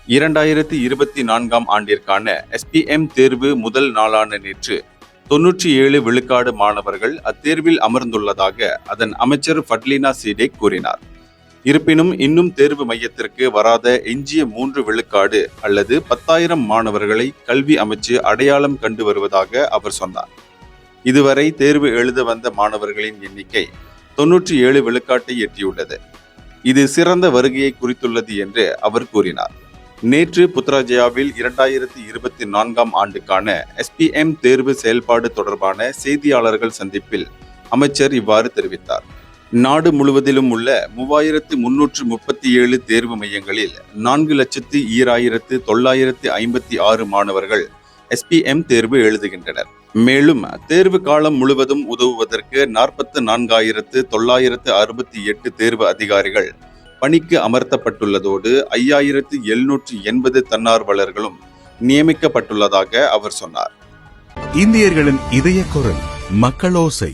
2024ஆம் ஆண்டிற்கான SPM தேர்வு முதல் நாளான நேற்று 97 விழுக்காடு மாணவர்கள் அத்தேர்வில் அமர்ந்துள்ளதாக அதன் அமைச்சர் ஃபட்லினா சீடேக் கூறினார். இருப்பினும் இன்னும் தேர்வு மையத்திற்கு வராத எஞ்சிய 3 விழுக்காடு அல்லது 10,000 மாணவர்களை கல்வி அமைச்சு அடையாளம் கண்டு வருவதாக அவர் சொன்னார். இதுவரை தேர்வு எழுத வந்த மாணவர்களின் எண்ணிக்கை 97 விழுக்காட்டை எட்டியுள்ளது. இது சிறந்த வருகையை குறித்துள்ளது என்று அவர் கூறினார். நேற்று புத்ராஜயாவில் 2024ஆம் ஆண்டுக்கான SPM தேர்வு செயல்பாடு தொடர்பான செய்தியாளர்கள் சந்திப்பில் அமைச்சர் இவ்வாறு தெரிவித்தார். நாடு முழுவதிலும் உள்ள 3337 தேர்வு மையங்களில் 4,02,956 மாணவர்கள் SPM தேர்வு எழுதுகின்றனர். மேலும் தேர்வு காலம் முழுவதும் உதவுவதற்கு 44,968 தேர்வு அதிகாரிகள் பணிக்கு அமர்த்தப்பட்டுள்ளதோடு 5,780 தன்னார்வலர்களும் நியமிக்கப்பட்டுள்ளதாக அவர் சொன்னார். இந்தியர்களின் இதய குரல் மக்களோசை.